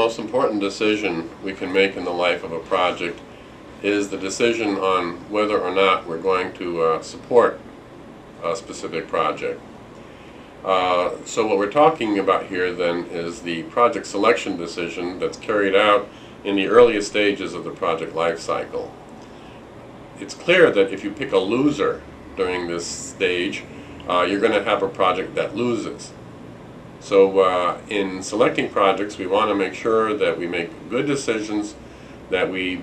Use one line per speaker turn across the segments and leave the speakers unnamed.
most important decision we can make in the life of a project is the decision on whether or not we're going to support a specific project. So what we're talking about here then is the project selection decision that's carried out in the earliest stages of the project life cycle. It's clear that if you pick a loser during this stage, you're going to have a project that loses. So in selecting projects, we want to make sure that we make good decisions, that we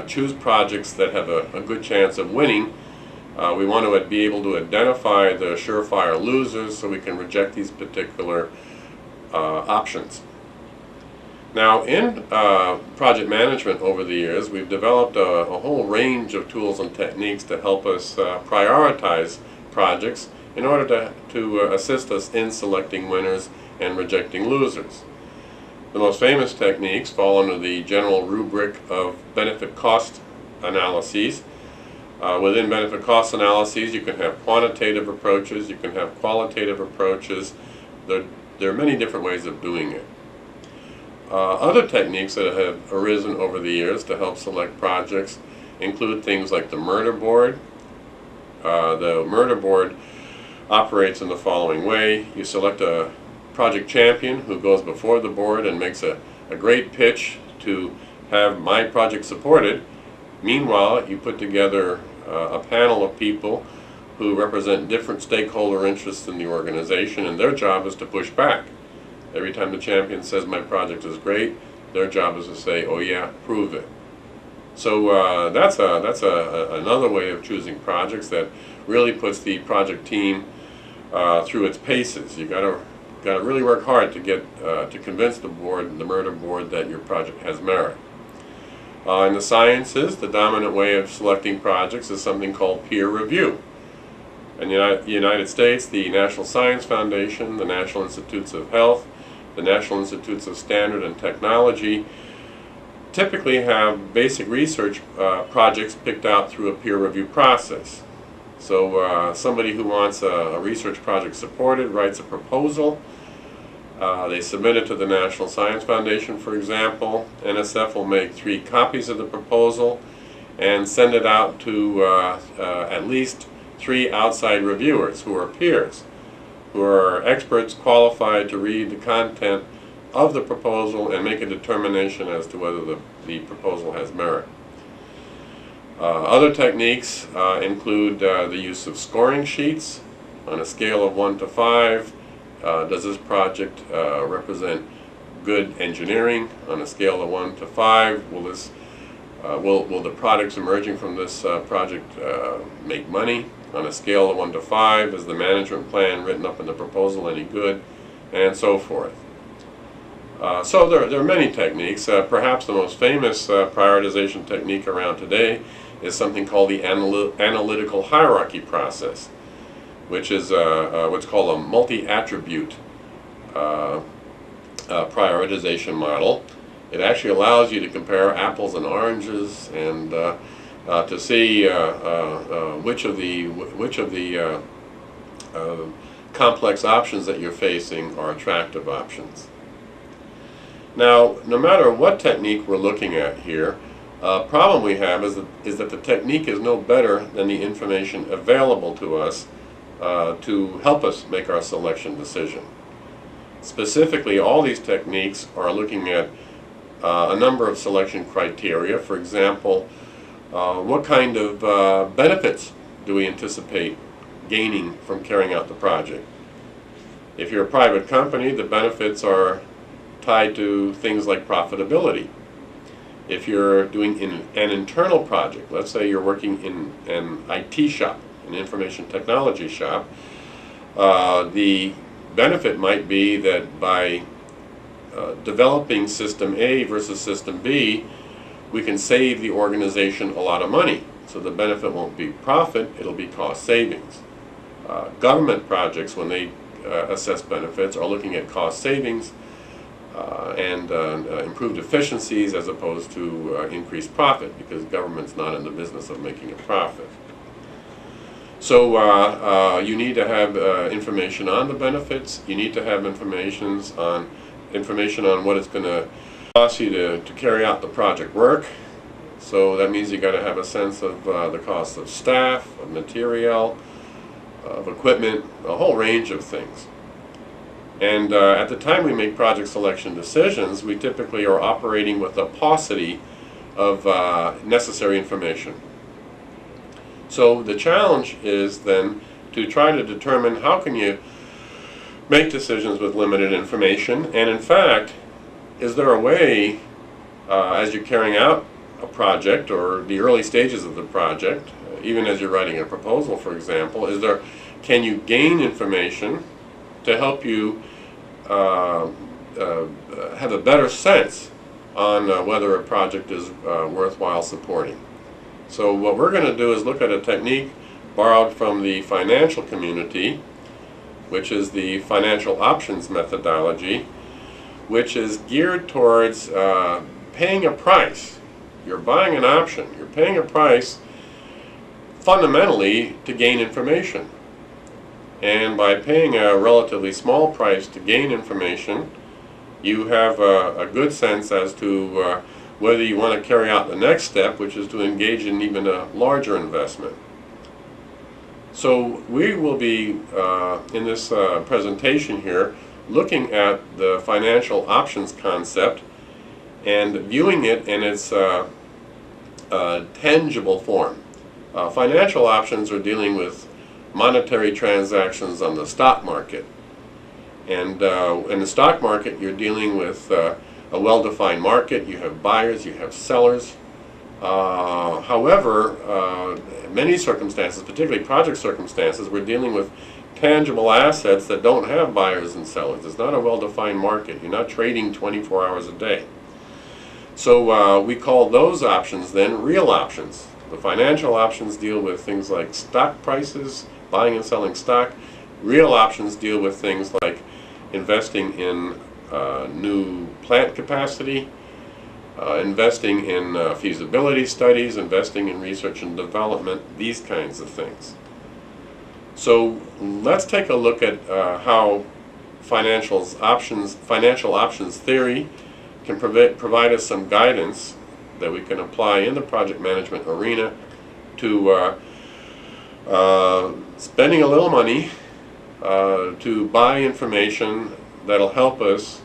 choose projects that have a good chance of winning. We want to be able to identify the surefire losers so we can reject these particular options. Now, in project management over the years, we've developed a whole range of tools and techniques to help us prioritize projects in order to assist us in selecting winners and rejecting losers. The most famous techniques fall under the general rubric of benefit-cost analyses. Within benefit-cost analyses, you can have quantitative approaches, you can have qualitative approaches. There are many different ways of doing it. Other techniques that have arisen over the years to help select projects include things like the murder board. The murder board operates in the following way. You select a project champion who goes before the board and makes a great pitch to have my project supported. Meanwhile, you put together a panel of people who represent different stakeholder interests in the organization, and their job is to push back. Every time the champion says my project is great, their job is to say, oh yeah, prove it. So that's another way of choosing projects that really puts the project team through its paces. You got to really work hard to get to convince the board, the murder board, that your project has merit. In the sciences, the dominant way of selecting projects is something called peer review. In the United States, the National Science Foundation, the National Institutes of Health, the National Institutes of Standard and Technology typically have basic research projects picked out through a peer review process. So somebody who wants a research project supported writes a proposal. They submit it to the National Science Foundation, for example. NSF will make 3 copies of the proposal and send it out to at least 3 outside reviewers who are peers, who are experts qualified to read the content of the proposal and make a determination as to whether the proposal has merit. Other techniques include the use of scoring sheets on a scale of 1 to 5. Does this project represent good engineering? On a scale of 1 to 5, will the products emerging from this project make money? On a scale of 1 to 5, is the management plan written up in the proposal any good? And so forth. So there are many techniques. Perhaps the most famous prioritization technique around today is something called the analytical hierarchy process, which is what's called a multi-attribute prioritization model. It actually allows you to compare apples and oranges and to see which of the complex options that you're facing are attractive options. Now, no matter what technique we're looking at here, problem we have is that the technique is no better than the information available to us to help us make our selection decision. Specifically, all these techniques are looking at a number of selection criteria. For example, what kind of benefits do we anticipate gaining from carrying out the project? If you're a private company, the benefits are tied to things like profitability. If you're doing an internal project, let's say you're working in an IT shop, an information technology shop, the benefit might be that by developing system A versus system B, we can save the organization a lot of money. So the benefit won't be profit, it'll be cost savings. Government projects, when they assess benefits, are looking at cost savings and improved efficiencies as opposed to increased profit, because government's not in the business of making a profit. So you need to have information on the benefits. You need to have information on information on what it's going to cost you to carry out the project work. So that means you got to have a sense of the cost of staff, of material, of equipment, a whole range of things. And at the time we make project selection decisions, we typically are operating with a paucity of necessary information. So the challenge is then to try to determine how can you make decisions with limited information, and in fact, is there a way, as you're carrying out a project or the early stages of the project, even as you're writing a proposal, for example, can you gain information to help you have a better sense on whether a project is worthwhile supporting. So what we're going to do is look at a technique borrowed from the financial community, which is the financial options methodology, which is geared towards paying a price. You're buying an option. You're paying a price fundamentally to gain information. And by paying a relatively small price to gain information, you have a good sense as to whether you want to carry out the next step, which is to engage in even a larger investment. So we will be, in this presentation here, looking at the financial options concept and viewing it in its tangible form. Financial options are dealing with monetary transactions on the stock market. And in the stock market, you're dealing with a well-defined market. You have buyers, you have sellers. However, in many circumstances, particularly project circumstances, we're dealing with tangible assets that don't have buyers and sellers. It's not a well-defined market. You're not trading 24 hours a day. So we call those options then real options. The financial options deal with things like stock prices, buying and selling stock. Real options deal with things like investing in new plant capacity, investing in feasibility studies, investing in research and development, these kinds of things. So let's take a look at how financial options theory can provide us some guidance that we can apply in the project management arena to spending a little money to buy information that'll help us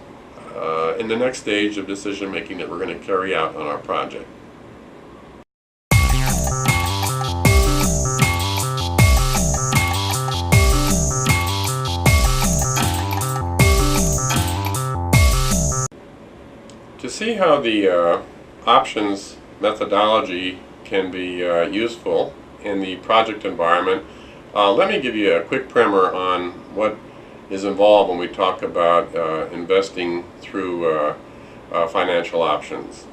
in the next stage of decision making that we're going to carry out on our project. To see how the options methodology can be useful in the project environment, let me give you a quick primer on what is involved when we talk about investing through financial options.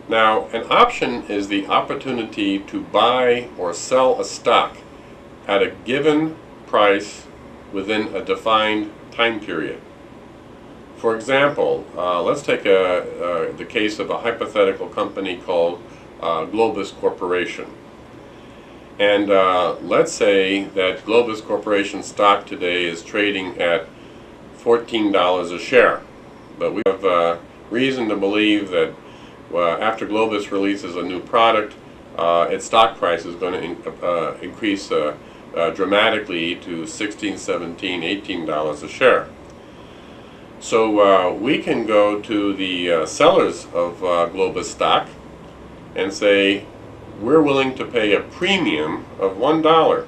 Now, an option is the opportunity to buy or sell a stock at a given price within a defined time period. For example, let's take the case of a hypothetical company called Globus Corporation. And let's say that Globus Corporation stock today is trading at $14 a share. But we have reason to believe that after Globus releases a new product, its stock price is going to increase dramatically to $16, $17, $18 a share. So we can go to the sellers of Globus stock and say, we're willing to pay a premium of $1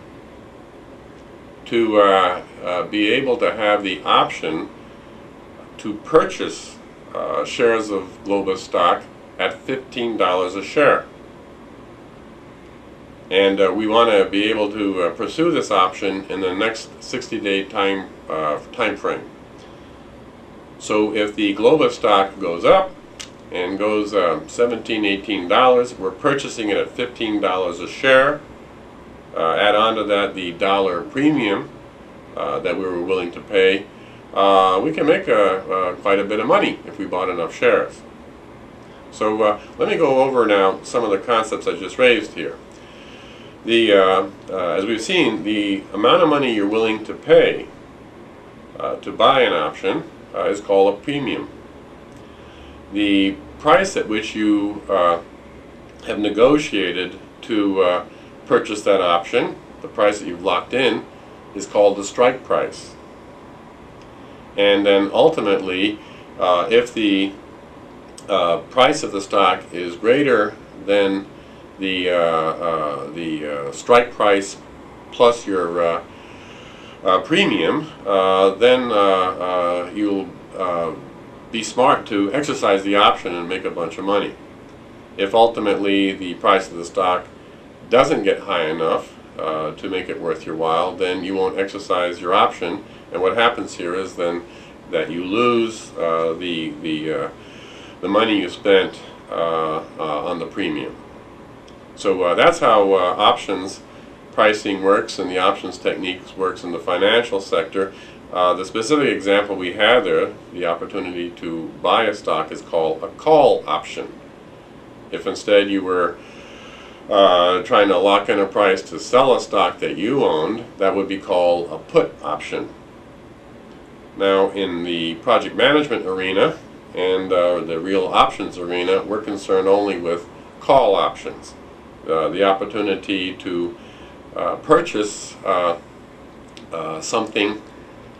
to be able to have the option to purchase shares of Globus stock at $15 a share. And we want to be able to pursue this option in the next 60-day time frame. So if the Globus stock goes up and goes $17, $18, we're purchasing it at $15 a share. Add on to that the dollar premium that we were willing to pay. We can make quite a bit of money if we bought enough shares. So let me go over now some of the concepts I just raised here. As we've seen, the amount of money you're willing to pay to buy an option is called a premium. The price at which you have negotiated to purchase that option, the price that you've locked in, is called the strike price. And then ultimately, if the price of the stock is greater than the strike price plus your premium, then you'll be smart to exercise the option and make a bunch of money. If ultimately the price of the stock doesn't get high enough to make it worth your while, then you won't exercise your option, and what happens here is then that you lose the money you spent on the premium. So that's how options pricing works and the options techniques works in the financial sector. The specific example we had there, the opportunity to buy a stock, is called a call option. If instead you were trying to lock in a price to sell a stock that you owned, that would be called a put option. Now, in the project management arena and the real options arena, we're concerned only with call options. The opportunity to purchase something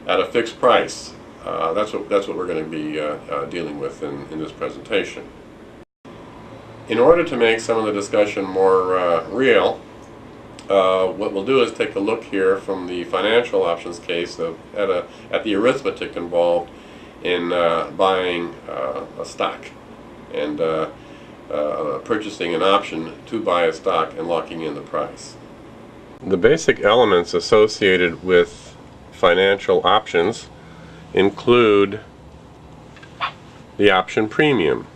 at a fixed price. That's what we're going to be dealing with in this presentation. In order to make some of the discussion more real, what we'll do is take a look here from the financial options case at the arithmetic involved in buying a stock and purchasing an option to buy a stock and locking in the price. The basic elements associated with financial options include the option premium.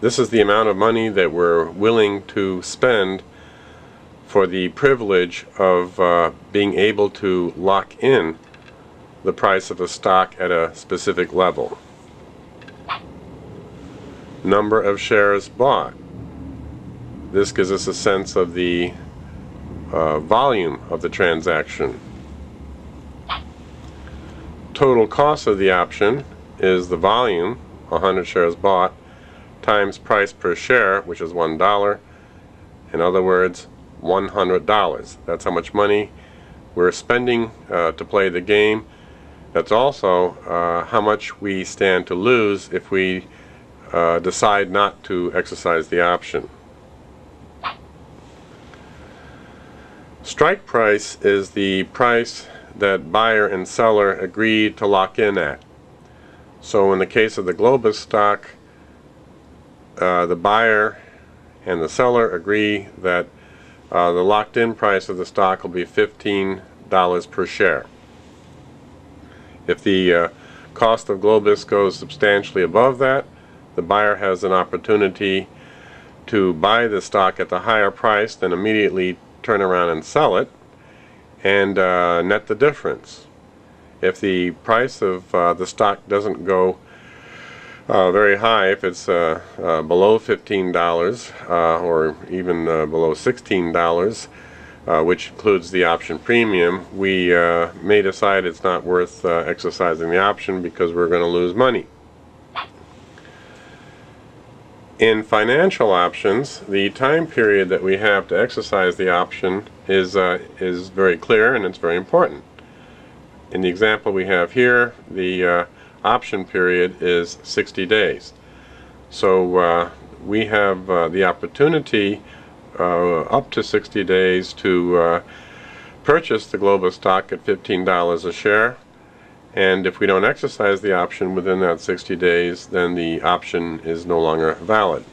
This is the amount of money that we're willing to spend for the privilege of being able to lock in the price of a stock at a specific level. Number of shares bought. This gives us a sense of the volume of the transaction. Total cost of the option is the volume, 100 shares bought, times price per share, which is $1. In other words, $100. That's how much money we're spending to play the game. That's also how much we stand to lose if we decide not to exercise the option. Strike price is the price that buyer and seller agree to lock in at. So in the case of the Globus stock, the buyer and the seller agree that the locked in price of the stock will be $15 per share. If the cost of Globus goes substantially above that, the buyer has an opportunity to buy the stock at the higher price, then immediately turn around and sell it and net the difference. If the price of the stock doesn't go very high, if it's below $15 or even below $16, which includes the option premium, we may decide it's not worth exercising the option because we're going to lose money. In financial options, the time period that we have to exercise the option is very clear, and it's very important. In the example we have here, the option period is 60 days. So we have the opportunity up to 60 days to purchase the Globus stock at $15 a share, and if we don't exercise the option within that 60 days, then the option is no longer valid.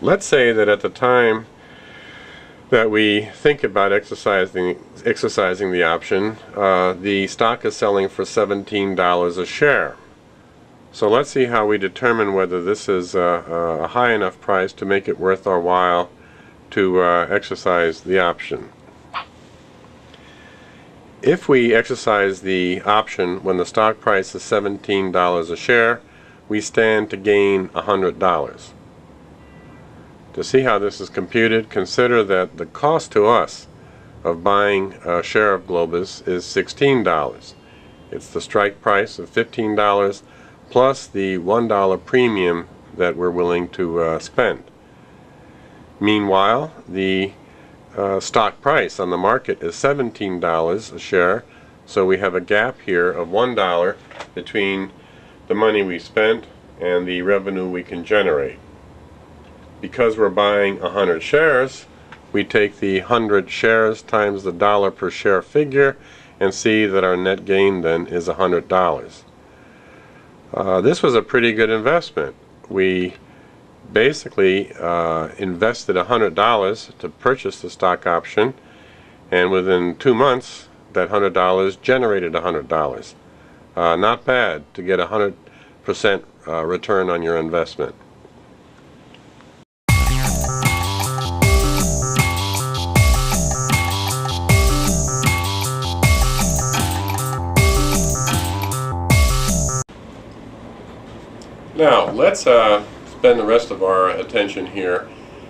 Let's say that at the time that we think about exercising the option, the stock is selling for $17 a share. So let's see how we determine whether this is a high enough price to make it worth our while to exercise the option. If we exercise the option when the stock price is $17 a share, we stand to gain $100. To see how this is computed, consider that the cost to us of buying a share of Globus is $16. It's the strike price of $15 plus the $1 premium that we're willing to spend. Meanwhile, the stock price on the market is $17 a share, so we have a gap here of $1 between the money we spent and the revenue we can generate. Because we're buying 100 shares, we take the 100 shares times the dollar per share figure and see that our net gain then is $100. This was a pretty good investment. We basically invested $100 to purchase the stock option, and within 2 months that $100 generated $100. Not bad to get 100% return on your investment. Now let's spend the rest of our attention here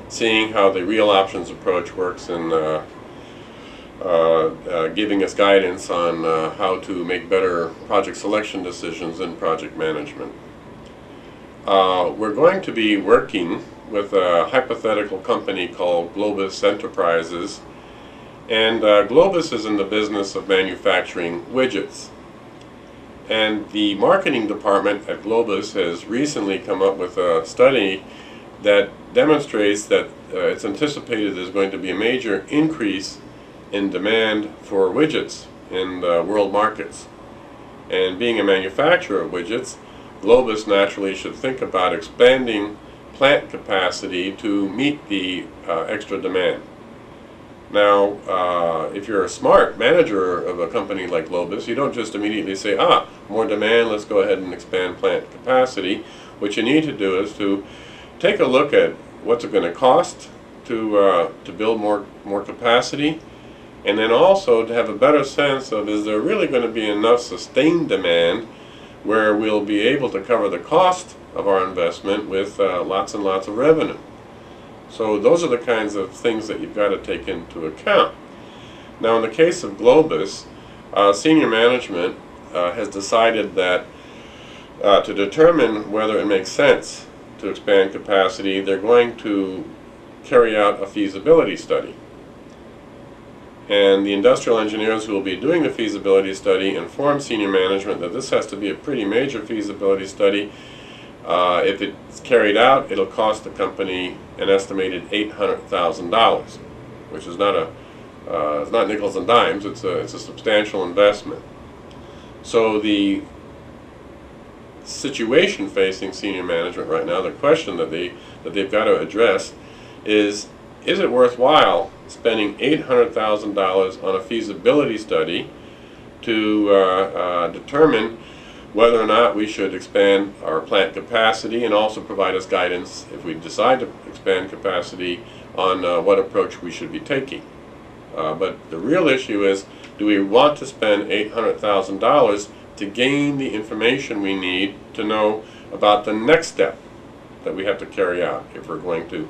seeing how the real options approach works in giving us guidance on how to make better project selection decisions in project management. We're going to be working with a hypothetical company called Globus Enterprises, and Globus is in the business of manufacturing widgets. And the marketing department at Globus has recently come up with a study that demonstrates that it's anticipated there's going to be a major increase in demand for widgets in the world markets. And being a manufacturer of widgets, Globus naturally should think about expanding plant capacity to meet the extra demand. Now, if you're a smart manager of a company like Globus, you don't just immediately say, more demand, let's go ahead and expand plant capacity. What you need to do is to take a look at what's it going to cost to build more capacity, and then also to have a better sense of, is there really going to be enough sustained demand where we'll be able to cover the cost of our investment with lots and lots of revenue. So those are the kinds of things that you've got to take into account. Now in the case of Globus, senior management has decided that to determine whether it makes sense to expand capacity, they're going to carry out a feasibility study. And the industrial engineers who will be doing the feasibility study inform senior management that this has to be a pretty major feasibility study. If it's carried out, it'll cost the company an estimated $800,000, which is not it's not nickels and dimes. It's a substantial investment. So the situation facing senior management right now, the question that they've got to address is it worthwhile spending $800,000 on a feasibility study to determine whether or not we should expand our plant capacity, and also provide us guidance if we decide to expand capacity on what approach we should be taking. But the real issue is, do we want to spend $800,000 to gain the information we need to know about the next step that we have to carry out if we're going to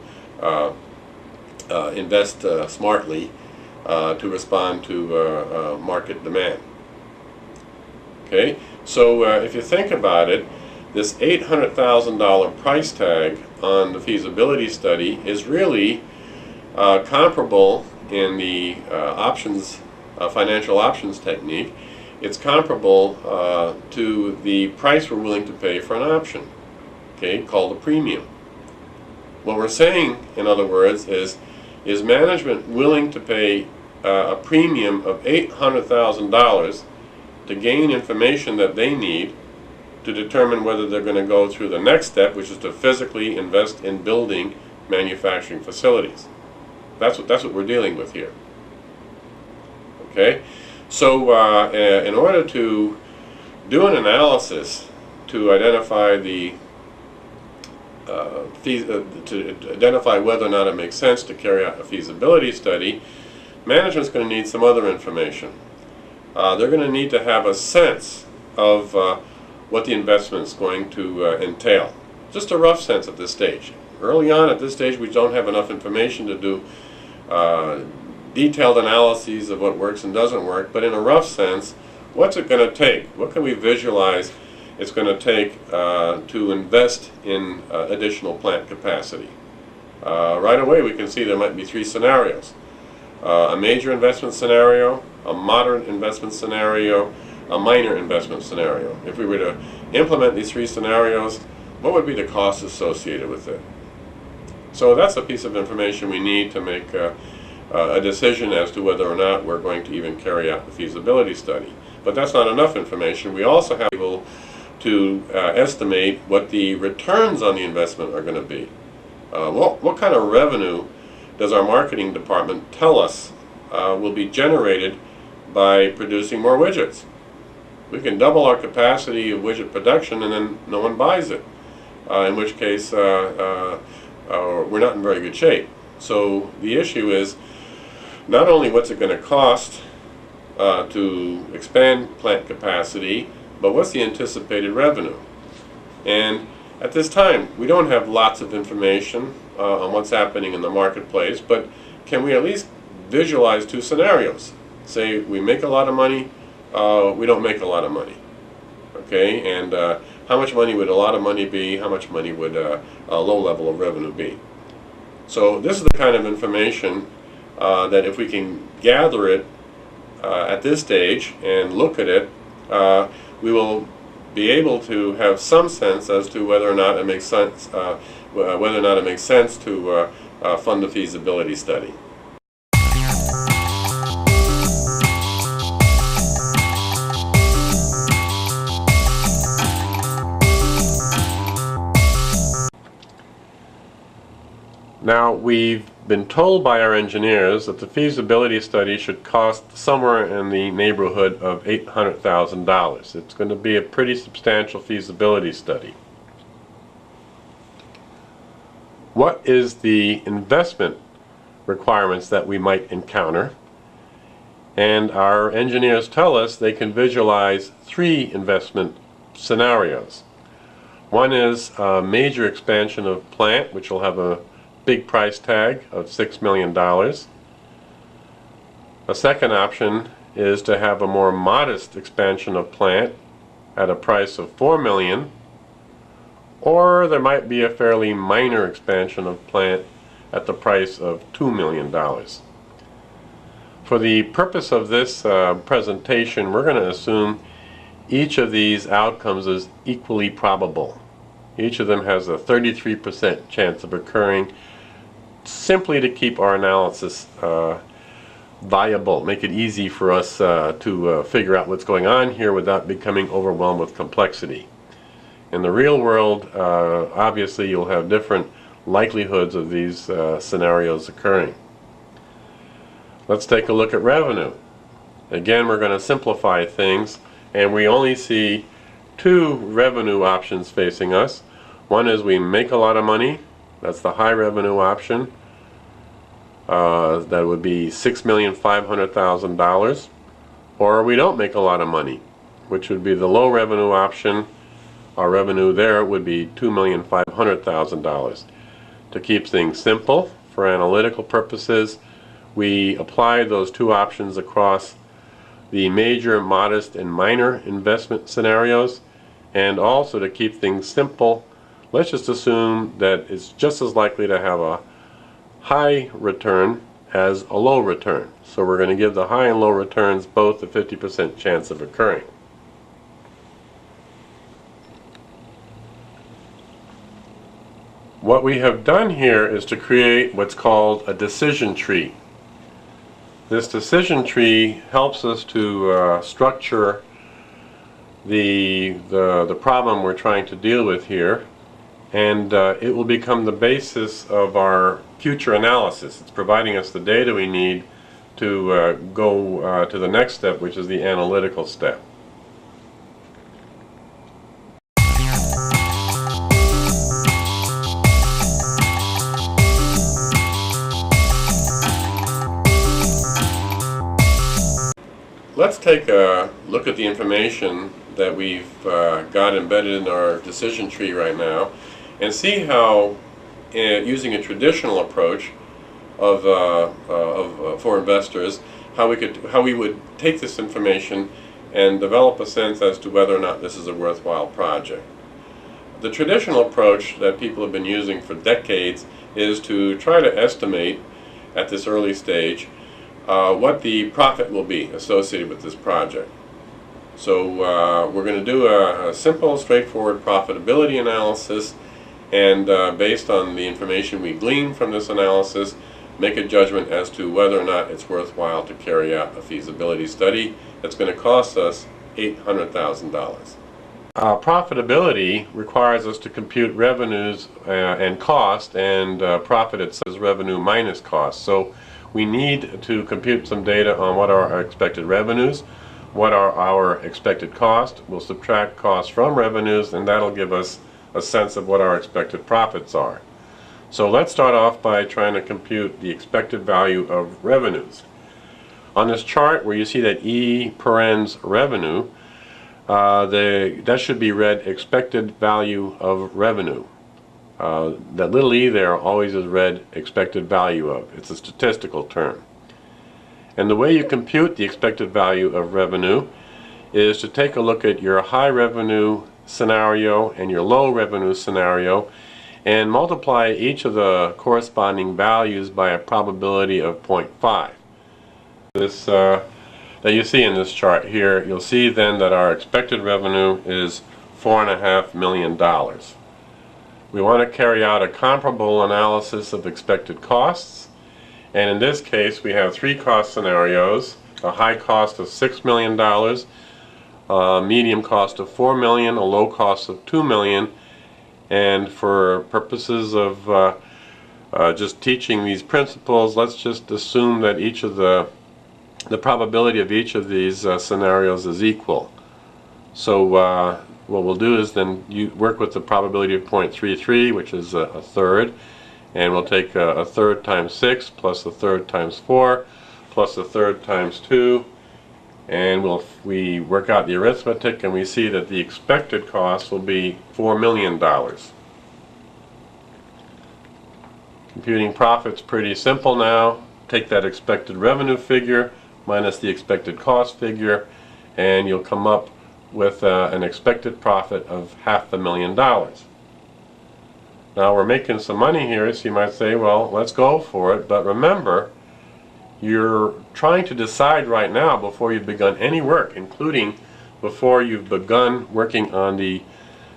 invest smartly to respond to market demand? Okay, so if you think about it, this $800,000 price tag on the feasibility study is really comparable in the financial options technique. It's comparable to the price we're willing to pay for an option, okay, called a premium. What we're saying, in other words, is management willing to pay a premium of $800,000 to gain information that they need to determine whether they're going to go through the next step, which is to physically invest in building manufacturing facilities. That's what we're dealing with here. Okay, so in order to do an analysis to identify to identify whether or not it makes sense to carry out a feasibility study, management's going to need some other information. They're going to need to have a sense of what the investment is going to entail. Just a rough sense at this stage. Early on at this stage, we don't have enough information to do detailed analyses of what works and doesn't work, but in a rough sense, what's it going to take? What can we visualize it's going to take to invest in additional plant capacity? Right away we can see there might be three scenarios. A major investment scenario, a moderate investment scenario, a minor investment scenario. If we were to implement these three scenarios, what would be the cost associated with it? So that's a piece of information we need to make a decision as to whether or not we're going to even carry out the feasibility study. But that's not enough information. We also have to be able to estimate what the returns on the investment are going to be. What kind of revenue does our marketing department tell us will be generated by producing more widgets? We can double our capacity of widget production and then no one buys it, in which case we're not in very good shape. So the issue is not only what's it going to cost to expand plant capacity, but what's the anticipated revenue? And at this time, we don't have lots of information on what's happening in the marketplace, but can we at least visualize two scenarios? Say we make a lot of money, we don't make a lot of money. Okay, and how much money would a lot of money be? How much money would a low level of revenue be? So this is the kind of information that if we can gather it at this stage and look at it, we will be able to have some sense as to whether or not it makes sense, to fund the feasibility study. Now, we've been told by our engineers that the feasibility study should cost somewhere in the neighborhood of $800,000. It's going to be a pretty substantial feasibility study. What is the investment requirements that we might encounter? And our engineers tell us they can visualize three investment scenarios. One is a major expansion of plant, which will have a big price tag of $6 million. A second option is to have a more modest expansion of plant at a price of $4 million, or there might be a fairly minor expansion of plant at the price of $2 million. For the purpose of this presentation, we're going to assume each of these outcomes is equally probable. Each of them has a 33% chance of occurring, simply to keep our analysis viable, make it easy for us to figure out what's going on here without becoming overwhelmed with complexity. In the real world, obviously you'll have different likelihoods of these scenarios occurring. Let's take a look at revenue. Again, we're going to simplify things, and we only see two revenue options facing us. One is we make a lot of money. That's the high revenue option. That would be $6,500,000. Or we don't make a lot of money, which would be the low revenue option. Our revenue there would be $2,500,000. To keep things simple, for analytical purposes, we apply those two options across the major, modest, and minor investment scenarios. And also, to keep things simple, let's just assume that it's just as likely to have a high return as a low return. So we're going to give the high and low returns both a 50% chance of occurring. What we have done here is to create what's called a decision tree. This decision tree helps us to structure the problem we're trying to deal with here, and it will become the basis of our future analysis. It's providing us the data we need to go to the next step, which is the analytical step. Let's take a look at the information that we've got embedded in our decision tree right now, and see how, using a traditional approach for investors, how we would take this information and develop a sense as to whether or not this is a worthwhile project. The traditional approach that people have been using for decades is to try to estimate at this early stage what the profit will be associated with this project. So we're going to do a simple, straightforward profitability analysis, and based on the information we glean from this analysis, make a judgment as to whether or not it's worthwhile to carry out a feasibility study that's going to cost us $800,000. Profitability requires us to compute revenues and cost, and profit itself is revenue minus cost. So we need to compute some data on what are our expected revenues, what are our expected costs. We'll subtract costs from revenues, and that'll give us a sense of what our expected profits are. So let's start off by trying to compute the expected value of revenues. On this chart where you see that E parens revenue, that should be read expected value of revenue. That little e there always is read expected value of. It's a statistical term. And the way you compute the expected value of revenue is to take a look at your high revenue scenario and your low revenue scenario and multiply each of the corresponding values by a probability of 0.5. This that you see in this chart here, you'll see then that our expected revenue is $4.5 million. We want to carry out a comparable analysis of expected costs, and in this case we have three cost scenarios: a high cost of $6 million, a medium cost of $4 million, a low cost of $2 million. And for purposes of just teaching these principles, let's just assume that each of the probability of each of these scenarios is equal. So what we'll do is then you work with the probability of 0.33, which is a third, and we'll take a third times 6 plus a third times 4 plus a third times 2, and we work out the arithmetic, and we see that the expected cost will be $4 million. Computing profit's pretty simple now. Take that expected revenue figure minus the expected cost figure, and you'll come up with an expected profit of $500,000. Now we're making some money here, so you might say, well, let's go for it. But remember, you're trying to decide right now, before you've begun any work, including before you've begun working on the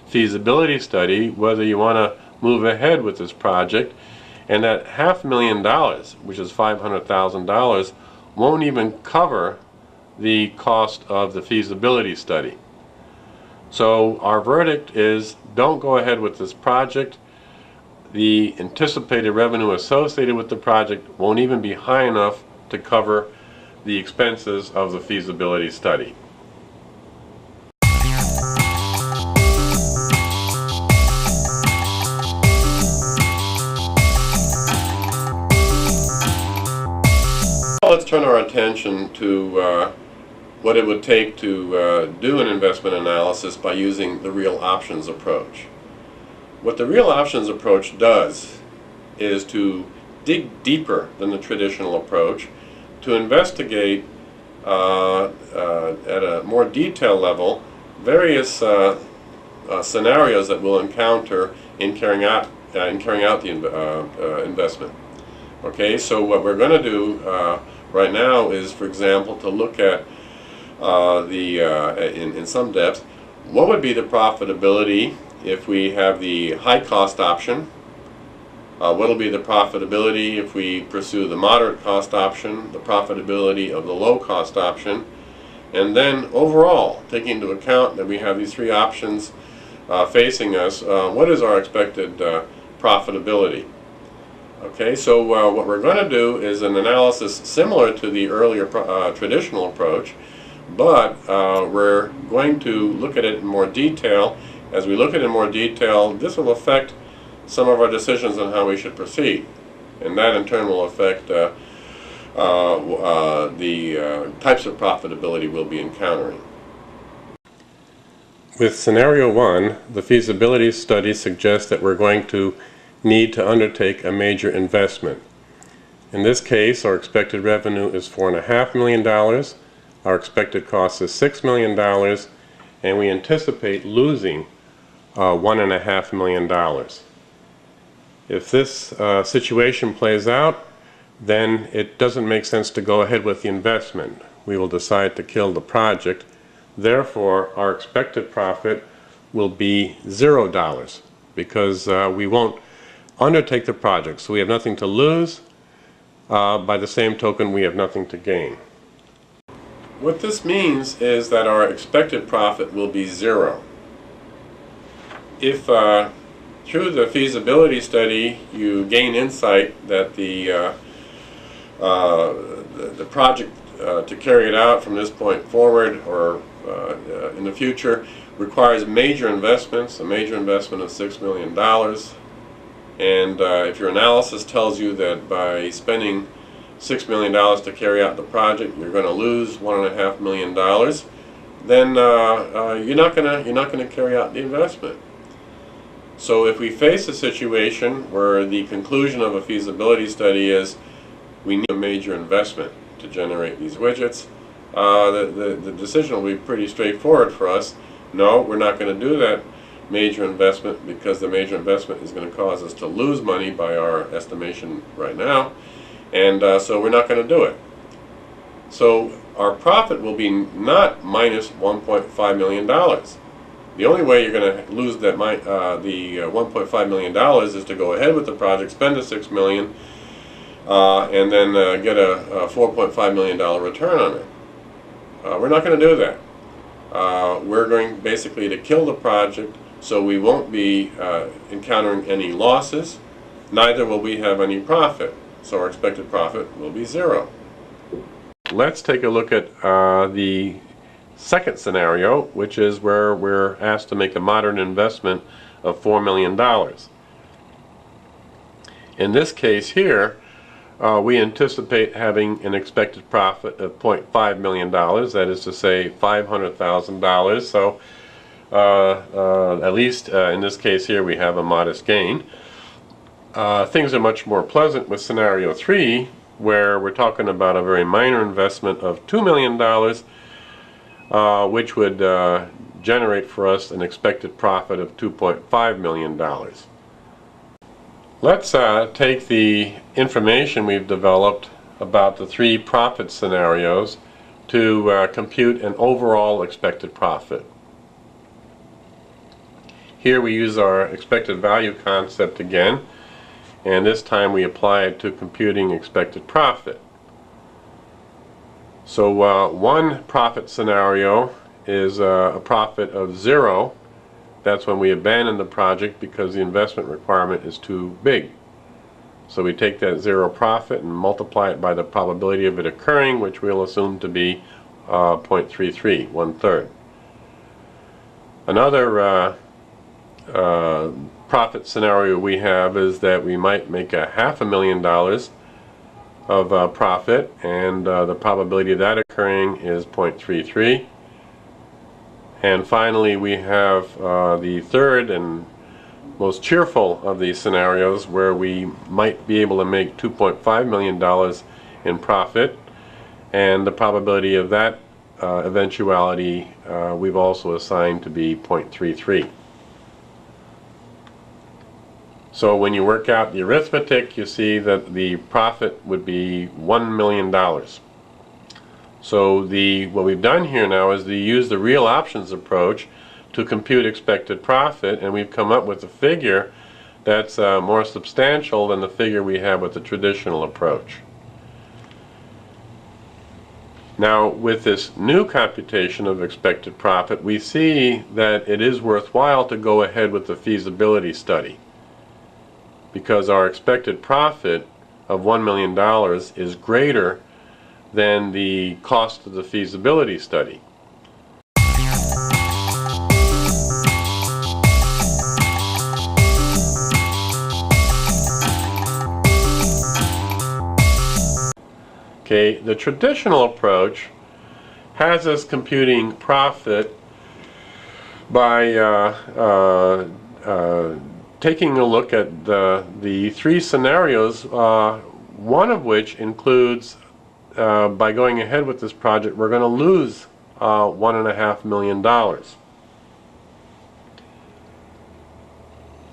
feasibility study, whether you want to move ahead with this project. And that $500,000, which is $500,000, won't even cover the cost of the feasibility study. So our verdict is, don't go ahead with this project. The anticipated revenue associated with the project won't even be high enough to cover the expenses of the feasibility study. Let's turn our attention to what it would take to do an investment analysis by using the real options approach. What the real options approach does is to dig deeper than the traditional approach, to investigate at a more detailed level various scenarios that we'll encounter in carrying out the investment. Okay, so what we're going to do right now is, for example, to look at in some depth, what would be the profitability if we have the high cost option? What will be the profitability if we pursue the moderate cost option, the profitability of the low cost option, and then overall, taking into account that we have these three options facing us, what is our expected profitability? Okay, so what we're going to do is an analysis similar to the earlier traditional approach, but we're going to look at it in more detail. As we look at it in more detail, this will affect some of our decisions on how we should proceed, and that in turn will affect the types of profitability we'll be encountering. With scenario 1, the feasibility study suggests that we're going to need to undertake a major investment. In this case, our expected revenue is $4.5 million, Our expected cost is $6 million, and we anticipate losing $1.5 million. If this situation plays out, then it doesn't make sense to go ahead with the investment. We will decide to kill the project. Therefore, our expected profit will be $0 because we won't undertake the project. So we have nothing to lose. By the same token, we have nothing to gain. What this means is that our expected profit will be 0. If through the feasibility study you gain insight that the project to carry it out from this point forward or in the future requires major investments, a major investment of $6 million. And if your analysis tells you that by spending $6 million to carry out the project you're going to lose $1.5 million, then you're not going to carry out the investment. So if we face a situation where the conclusion of a feasibility study is we need a major investment to generate these widgets, the decision will be pretty straightforward for us. No, we're not going to do that major investment because the major investment is going to cause us to lose money by our estimation right now, and so we're not going to do it. So our profit will be not minus $1.5 million. The only way you're going to lose that the $1.5 million is to go ahead with the project, spend the $6 million, and then get a $4.5 million return on it. We're not going to do that. We're going basically to kill the project so we won't be encountering any losses, neither will we have any profit. So our expected profit will be 0. Let's take a look at the second scenario, which is where we're asked to make a moderate investment of $4 million. In this case here, we anticipate having an expected profit of $0.5 million, that is to say $500,000. So at least in this case here we have a modest gain. Things are much more pleasant with scenario 3, where we're talking about a very minor investment of $2 million, which would generate for us an expected profit of $2.5 million. Let's take the information we've developed about the 3 profit scenarios to compute an overall expected profit. Here we use our expected value concept again, and this time we apply it to computing expected profit. So one profit scenario is a profit of 0. That's when we abandon the project because the investment requirement is too big. So we take that 0 profit and multiply it by the probability of it occurring, which we'll assume to be 0.33, 1/3. Another profit scenario we have is that we might make $500,000 of profit, and the probability of that occurring is 0.33. And finally we have the third and most cheerful of these scenarios, where we might be able to make $2.5 million in profit, and the probability of that eventuality we've also assigned to be 0.33. So when you work out the arithmetic, you see that the profit would be $1 million. So what we've done here now is to use the real options approach to compute expected profit, and we've come up with a figure that's more substantial than the figure we have with the traditional approach. Now with this new computation of expected profit, we see that it is worthwhile to go ahead with the feasibility study, because our expected profit of $1 million is greater than the cost of the feasibility study. Okay, the traditional approach has us computing profit by taking a look at the 3 scenarios, one of which includes by going ahead with this project, we're going to lose $1.5 million.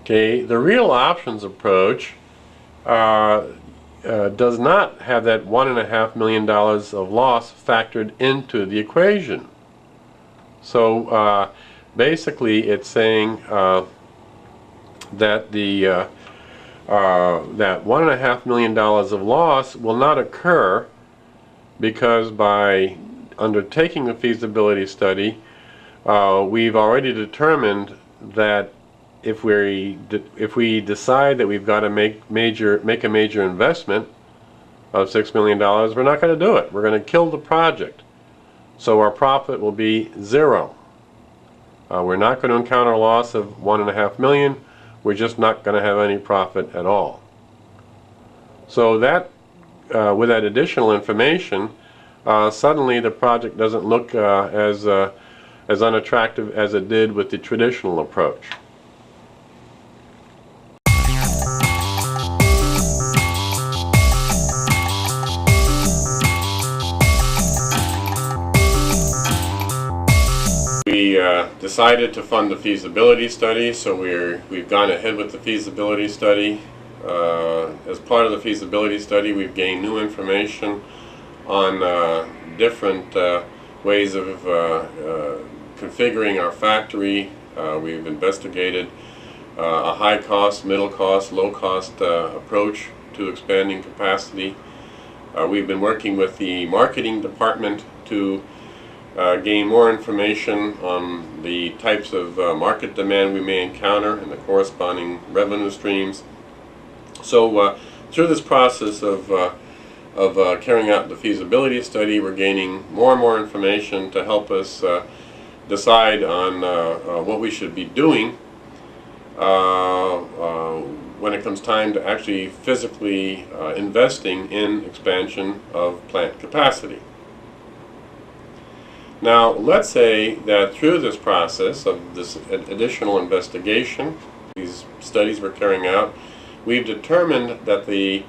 Okay, the real options approach does not have that $1.5 million of loss factored into the equation. So basically it's saying that that $1.5 million of loss will not occur because by undertaking the feasibility study, we've already determined that if we decide that we've got to make a major investment of $6 million, we're not going to do it. We're going to kill the project. So our profit will be zero. We're not going to encounter a loss of $1.5 million. We're just not going to have any profit at all. So that, with that additional information, suddenly the project doesn't look as unattractive as it did with the traditional approach. We decided to fund the feasibility study, so we've gone ahead with the feasibility study. As part of the feasibility study, we've gained new information on different ways of configuring our factory. We've investigated a high-cost, middle-cost, low-cost approach to expanding capacity. We've been working with the marketing department to gain more information on the types of market demand we may encounter and the corresponding revenue streams. So through this process of carrying out the feasibility study, we're gaining more and more information to help us decide on what we should be doing when it comes time to actually physically investing in expansion of plant capacity. Now, let's say that through this process of this additional investigation, these studies we're carrying out, we've determined that the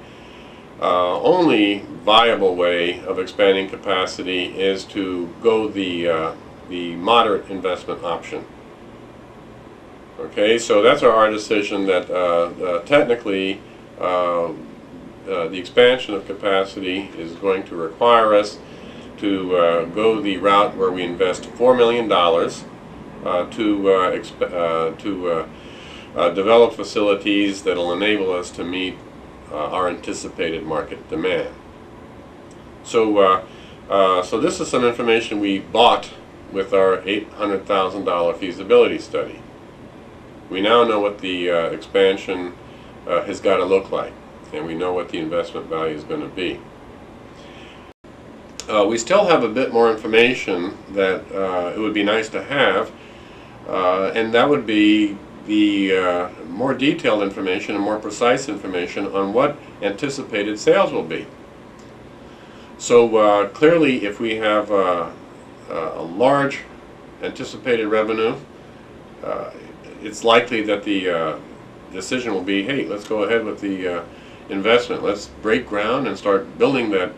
only viable way of expanding capacity is to go the moderate investment option. Okay, so that's our decision that technically the expansion of capacity is going to require us to go the route where we invest $4 million to develop facilities that will enable us to meet our anticipated market demand. So, so this is some information we bought with our $800,000 feasibility study. We now know what the expansion has got to look like, and we know what the investment value is going to be. We still have a bit more information that it would be nice to have, and that would be the more detailed information and more precise information on what anticipated sales will be. So clearly, if we have a large anticipated revenue, it's likely that the decision will be, hey, let's go ahead with the investment. Let's break ground and start building that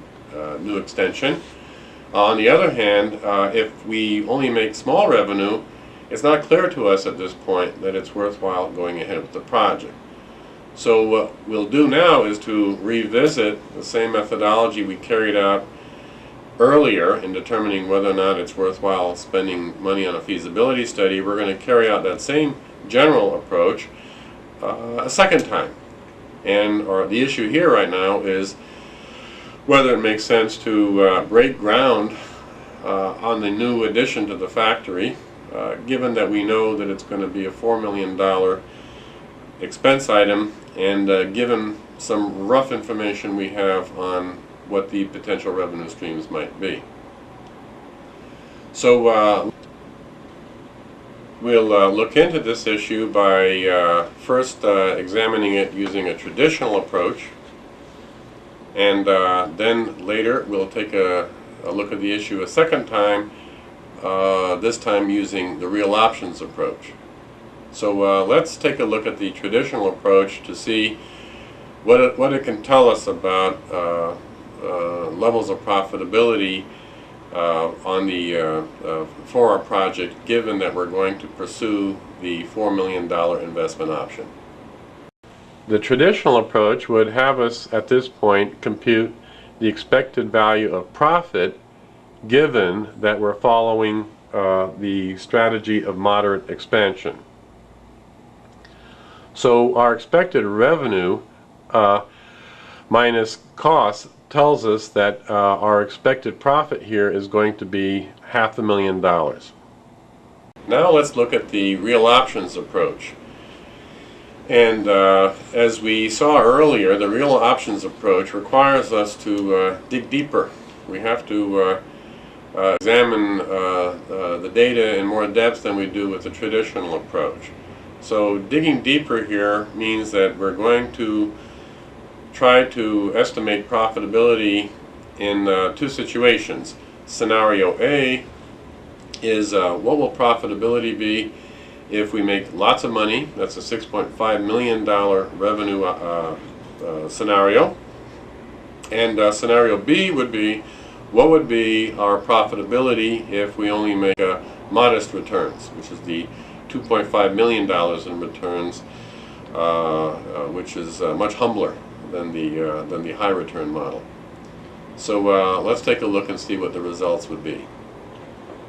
new extension. On the other hand, if we only make small revenue, it's not clear to us at this point that it's worthwhile going ahead with the project. So what we'll do now is to revisit the same methodology we carried out earlier in determining whether or not it's worthwhile spending money on a feasibility study. We're going to carry out that same general approach a second time. And the issue here right now is whether it makes sense to break ground on the new addition to the factory, given that we know that it's going to be a $4 million expense item, and given some rough information we have on what the potential revenue streams might be. So we'll look into this issue by first examining it using a traditional approach, and then later we'll take a look at the issue a second time, this time using the real options approach. So let's take a look at the traditional approach to see what it can tell us about levels of profitability for our project, given that we're going to pursue the $4 million investment option. The traditional approach would have us at this point compute the expected value of profit, given that we're following the strategy of moderate expansion. So our expected revenue minus cost tells us that our expected profit here is going to be $500,000. Now let's look at the real options approach. And as we saw earlier, the real options approach requires us to dig deeper. We have to examine the data in more depth than we do with the traditional approach. So digging deeper here means that we're going to try to estimate profitability in two situations. Scenario A is what will profitability be if we make lots of money. That's a $6.5 million revenue scenario. And scenario B would be what would be our profitability if we only make modest returns, which is the $2.5 million in returns, which is much humbler than the high return model. So let's take a look and see what the results would be.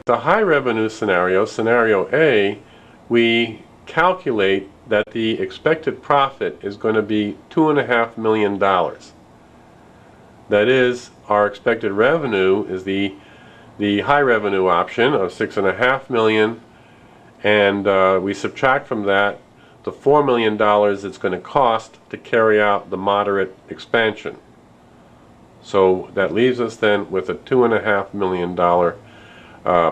The high revenue scenario, scenario A, we calculate that the expected profit is going to be $2.5 million. That is, our expected revenue is the high revenue option of $6.5 million, and we subtract from that the $4 million it's going to cost to carry out the moderate expansion. So that leaves us then with a $2.5 million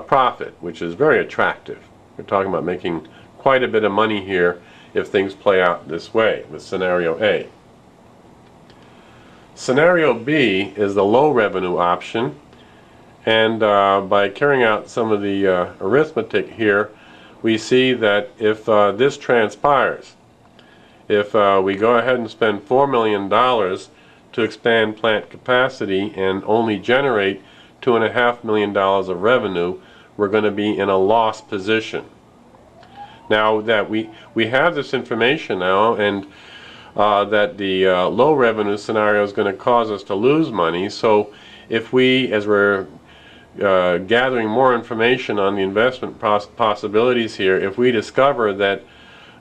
profit, which is very attractive. We're talking about making quite a bit of money here if things play out this way with scenario A. Scenario B is the low revenue option, and by carrying out some of the arithmetic here, we see that if this transpires, if we go ahead and spend $4 million to expand plant capacity and only generate $2.5 million of revenue, we're going to be in a loss position. Now that we have this information now, and that the low revenue scenario is going to cause us to lose money, so if we, as we're gathering more information on the investment possibilities here, if we discover that,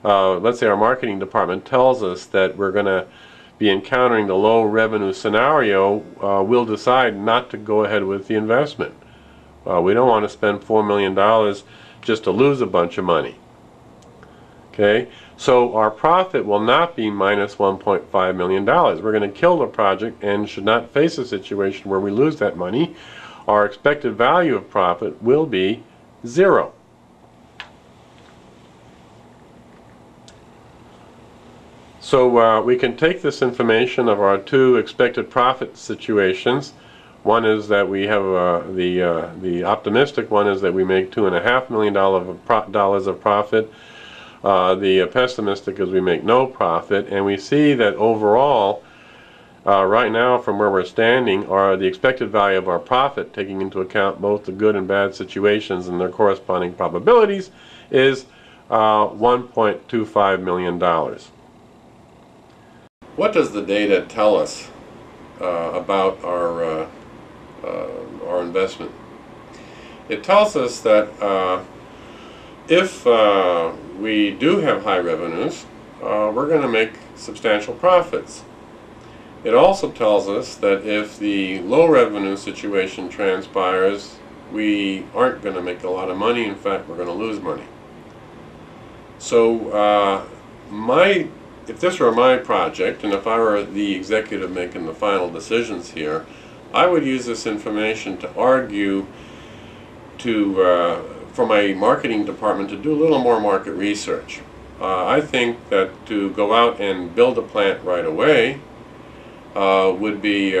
let's say our marketing department tells us that we're going to be encountering the low revenue scenario, we'll decide not to go ahead with the investment. We don't want to spend $4 million just to lose a bunch of money. Okay, so our profit will not be minus $1.5 million. We're going to kill the project and should not face a situation where we lose that money. Our expected value of profit will be 0. So we can take this information of our two expected profit situations. One is that we have the optimistic one is that we make $2.5 million of profit. The pessimistic is we make no profit, and we see that overall, right now from where we're standing, the expected value of our profit, taking into account both the good and bad situations and their corresponding probabilities, is $1.25 million. What does the data tell us about our investment? It tells us that if we do have high revenues, we're going to make substantial profits. It also tells us that if the low revenue situation transpires, we aren't going to make a lot of money. In fact, we're going to lose money. So if this were my project, and if I were the executive making the final decisions here, I would use this information to argue for my marketing department to do a little more market research. I think that to go out and build a plant right away would be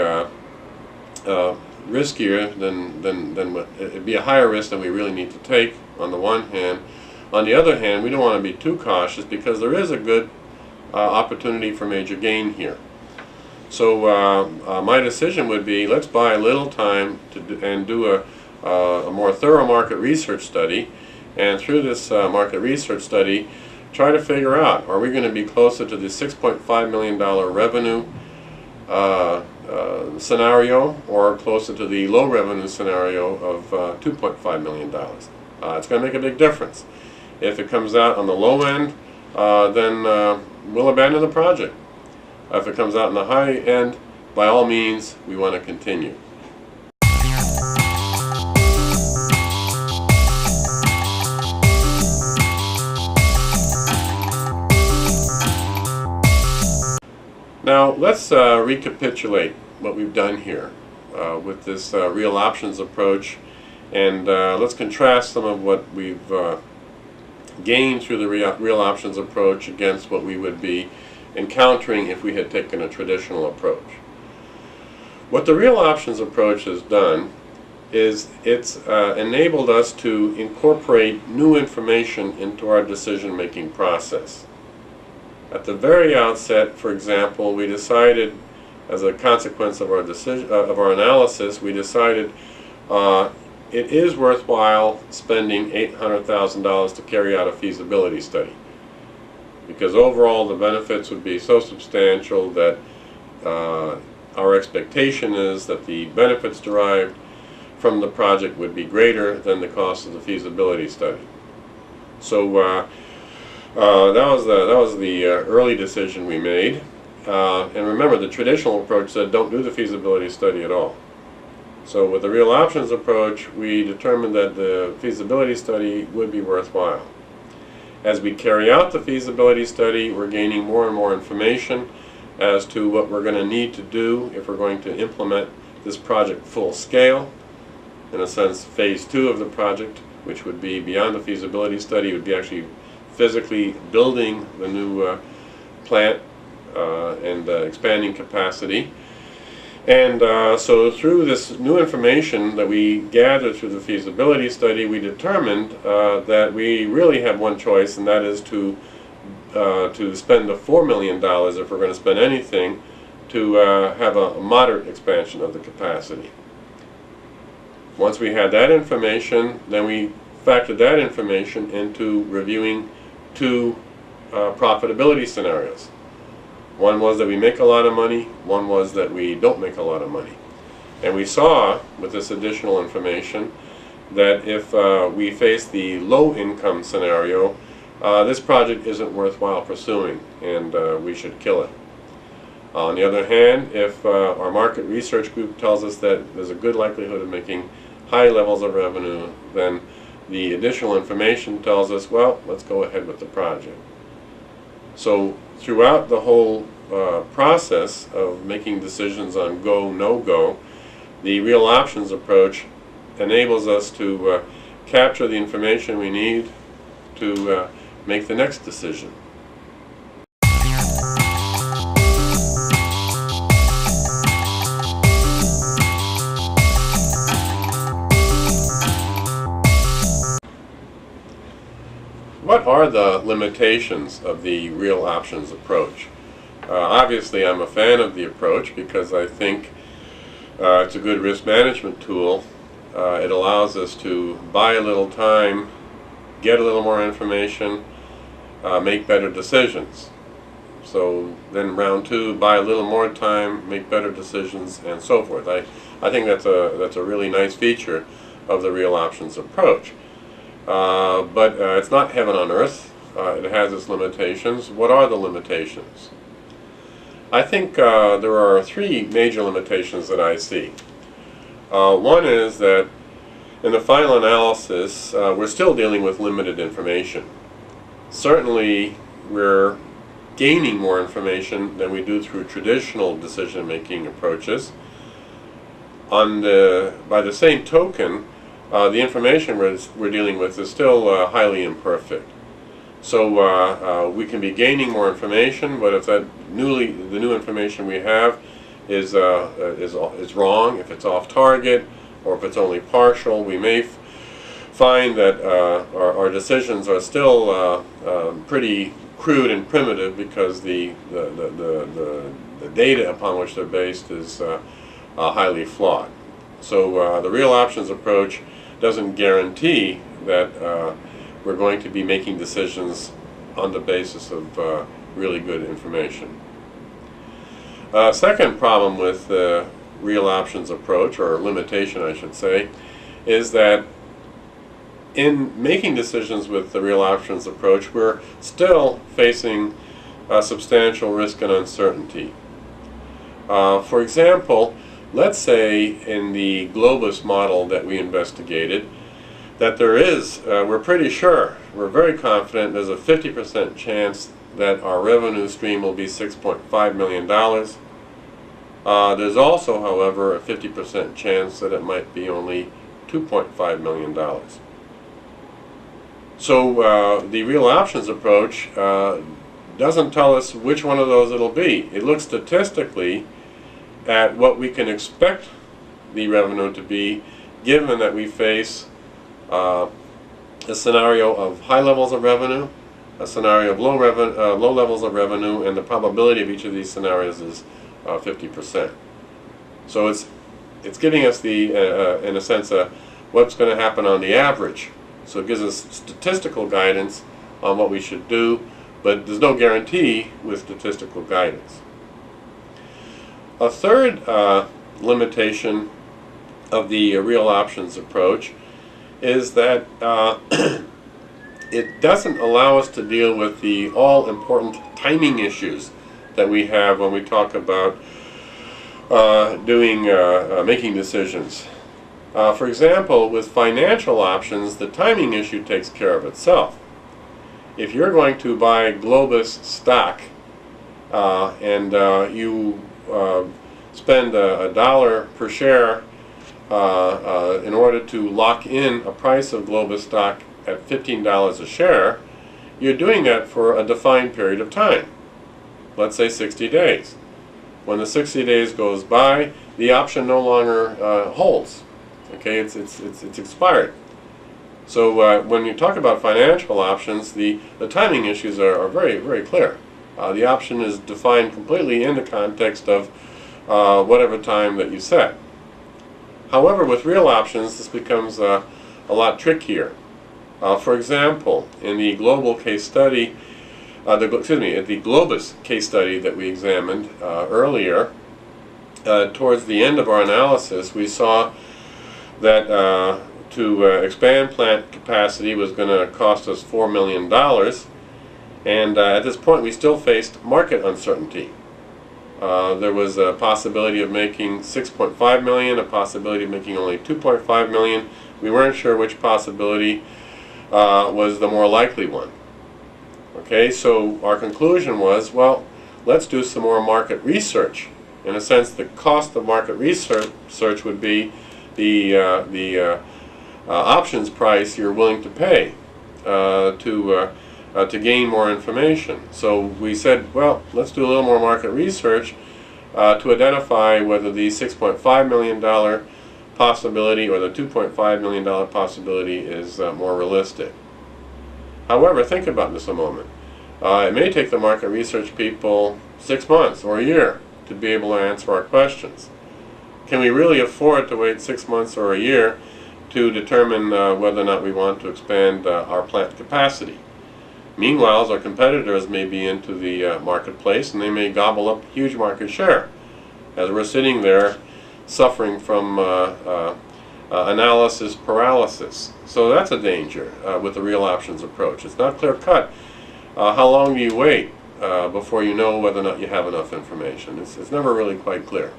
riskier than what it'd be a higher risk than we really need to take on the one hand. On the other hand, we don't want to be too cautious because there is a good opportunity for major gain here. So my decision would be, let's buy a little time to do a more thorough market research study, and through this market research study, try to figure out, are we going to be closer to the $6.5 million revenue scenario, or closer to the low revenue scenario of $2.5 million. It's going to make a big difference. If it comes out on the low end, then we'll abandon the project. If it comes out on the high end, by all means, we want to continue. Now let's recapitulate what we've done here with this real options approach, and let's contrast some of what we've gained through the real options approach against what we would be encountering if we had taken a traditional approach. What the real options approach has done is it's enabled us to incorporate new information into our decision-making process. At the very outset, for example, we decided, as a consequence of our analysis, we decided it is worthwhile spending $800,000 to carry out a feasibility study, because overall the benefits would be so substantial that our expectation is that the benefits derived from the project would be greater than the cost of the feasibility study. So that was the early decision we made. And remember, the traditional approach said don't do the feasibility study at all. So with the real options approach, we determined that the feasibility study would be worthwhile. As we carry out the feasibility study, we're gaining more and more information as to what we're going to need to do if we're going to implement this project full scale. In a sense, phase 2 of the project, which would be beyond the feasibility study, would be actually physically building the new plant and expanding capacity. And so through this new information that we gathered through the feasibility study, we determined that we really have one choice, and that is to spend the $4 million, if we're going to spend anything, to have a moderate expansion of the capacity. Once we had that information, then we factored that information into reviewing two profitability scenarios. One was that we make a lot of money, one was that we don't make a lot of money. And we saw, with this additional information, that if we face the low income scenario, this project isn't worthwhile pursuing, and we should kill it. On the other hand, if our market research group tells us that there's a good likelihood of making high levels of revenue, then the additional information tells us, well, let's go ahead with the project. So throughout the whole process of making decisions on go, no-go, the real options approach enables us to capture the information we need to make the next decision. What are the limitations of the real options approach? Obviously, I'm a fan of the approach because I think it's a good risk management tool. It allows us to buy a little time, get a little more information, make better decisions. So then round 2, buy a little more time, make better decisions, and so forth. I think that's a really nice feature of the real options approach. But it's not heaven on earth. It has its limitations. What are the limitations? I think there are 3 major limitations that I see. One is that in the final analysis, we're still dealing with limited information. Certainly, we're gaining more information than we do through traditional decision-making approaches. By the same token, the information we're dealing with is still highly imperfect. So we can be gaining more information, but if the new information we have is wrong, if it's off target, or if it's only partial, we may find that our decisions are still pretty crude and primitive because the data upon which they're based is highly flawed. So the real options approach doesn't guarantee that we're going to be making decisions on the basis of really good information. Second problem with the real options approach, or limitation I should say, is that in making decisions with the real options approach, we're still facing substantial risk and uncertainty. For example, let's say in the Globus model that we investigated, that there is, we're pretty sure, we're very confident there's a 50% chance that our revenue stream will be $6.5 million. There's also, however, a 50% chance that it might be only $2.5 million. So the real options approach doesn't tell us which one of those it'll be. It looks statistically at what we can expect the revenue to be, given that we face a scenario of high levels of revenue, a scenario of low levels of revenue, and the probability of each of these scenarios is 50%. So it's giving us the, in a sense, what's going to happen on the average. So it gives us statistical guidance on what we should do, but there's no guarantee with statistical guidance. A third limitation of the real options approach is that it doesn't allow us to deal with the all-important timing issues that we have when we talk about making decisions. For example, with financial options, the timing issue takes care of itself. If you're going to buy Globus stock and you spend $1 per share in order to lock in a price of Globus stock at $15 a share, you're doing that for a defined period of time. Let's say 60 days. When the 60 days goes by, the option no longer holds. Okay, it's expired. So when you talk about financial options, the timing issues are very, very clear. The option is defined completely in the context of whatever time that you set. However, with real options, this becomes a lot trickier. For example, in the global case study, at the Globus case study that we examined earlier, towards the end of our analysis, we saw that to expand plant capacity was going to cost us $4 million, and at this point we still faced market uncertainty. There was a possibility of making $6.5 million, a possibility of making only $2.5 million. We weren't sure which possibility was the more likely one. Okay, so our conclusion was, well, let's do some more market research. In a sense, the cost of market research would be the options price you're willing to pay to gain more information. So we said, well, let's do a little more market research to identify whether the $6.5 million possibility or the $2.5 million possibility is more realistic. However, think about this a moment. It may take the market research people 6 months or a year to be able to answer our questions. Can we really afford to wait 6 months or a year to determine whether or not we want to expand our plant capacity? Meanwhile, our competitors may be into the marketplace and they may gobble up huge market share as we're sitting there suffering from analysis paralysis. So that's a danger with the real options approach. It's not clear cut. How long do you wait before you know whether or not you have enough information? It's never really quite clear.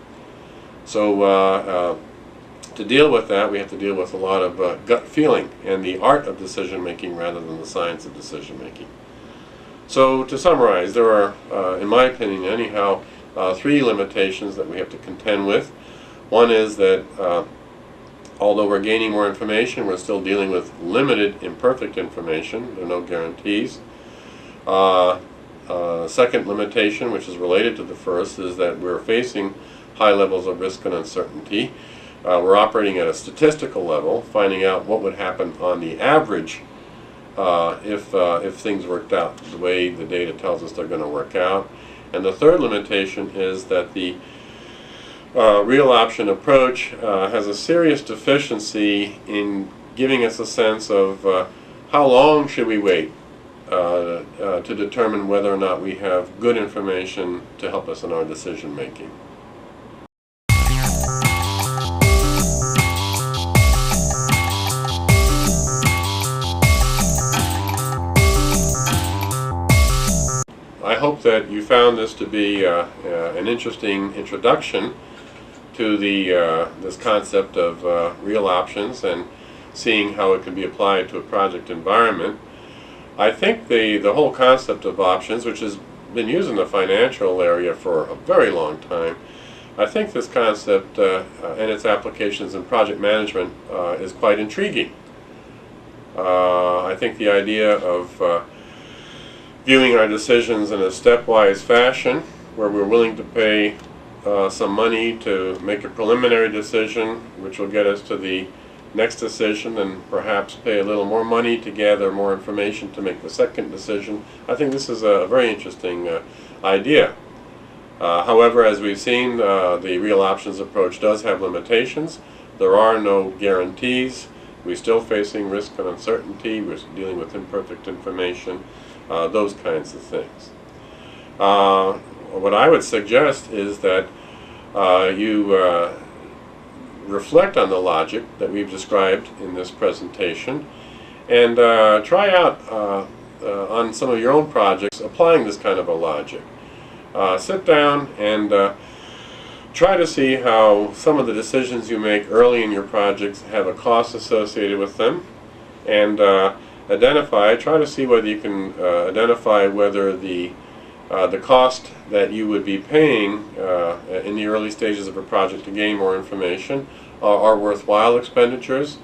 So to deal with that, we have to deal with a lot of gut feeling and the art of decision making rather than the science of decision making. So to summarize, there are, in my opinion anyhow, 3 limitations that we have to contend with. One is that although we're gaining more information, we're still dealing with limited, imperfect information. There are no guarantees. Second limitation, which is related to the first, is that we're facing high levels of risk and uncertainty. We're operating at a statistical level, finding out what would happen on the average if things worked out the way the data tells us they're going to work out. And the third limitation is that the real option approach has a serious deficiency in giving us a sense of how long should we wait to determine whether or not we have good information to help us in our decision making. I hope that you found this to be an interesting introduction to this concept of real options and seeing how it can be applied to a project environment. I think the whole concept of options, which has been used in the financial area for a very long time, I think this concept and its applications in project management is quite intriguing. I think the idea of viewing our decisions in a stepwise fashion, where we're willing to pay some money to make a preliminary decision, which will get us to the next decision, and perhaps pay a little more money to gather more information to make the second decision. I think this is a very interesting idea. However, as we've seen, the real options approach does have limitations. There are no guarantees. We're still facing risk and uncertainty. We're dealing with imperfect information, those kinds of things. What I would suggest is that you reflect on the logic that we've described in this presentation and try out on some of your own projects applying this kind of a logic. Sit down and try to see how some of the decisions you make early in your projects have a cost associated with them, and try to see whether you can identify whether the cost that you would be paying in the early stages of a project to gain more information are worthwhile expenditures,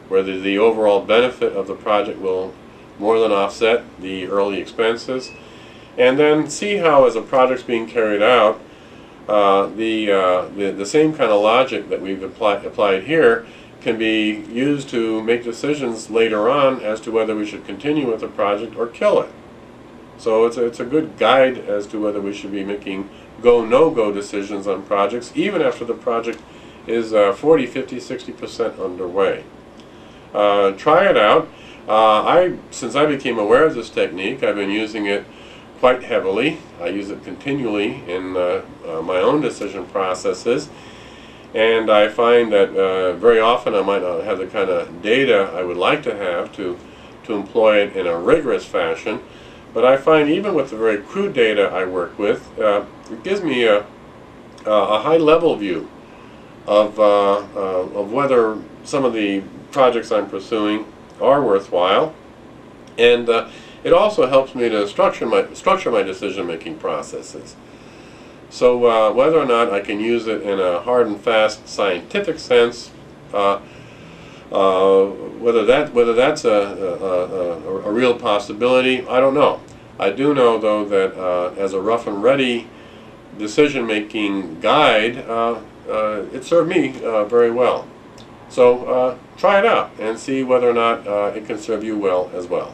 whether the overall benefit of the project will more than offset the early expenses, and then see how, as a project's being carried out, the same kind of logic that we've applied here can be used to make decisions later on as to whether we should continue with the project or kill it. So it's a good guide as to whether we should be making go, no-go decisions on projects, even after the project is 40, 50, 60% underway. Try it out. Since I became aware of this technique, I've been using it quite heavily. I use it continually in my own decision processes, and I find that very often I might not have the kind of data I would like to have to employ it in a rigorous fashion. But I find even with the very crude data I work with, it gives me a high-level view of whether some of the projects I'm pursuing are worthwhile, and it also helps me to structure my decision-making processes. So whether or not I can use it in a hard and fast scientific sense, whether that's a real possibility, I don't know. I do know, though, that as a rough and ready decision-making guide, it served me very well. So try it out and see whether or not it can serve you well as well.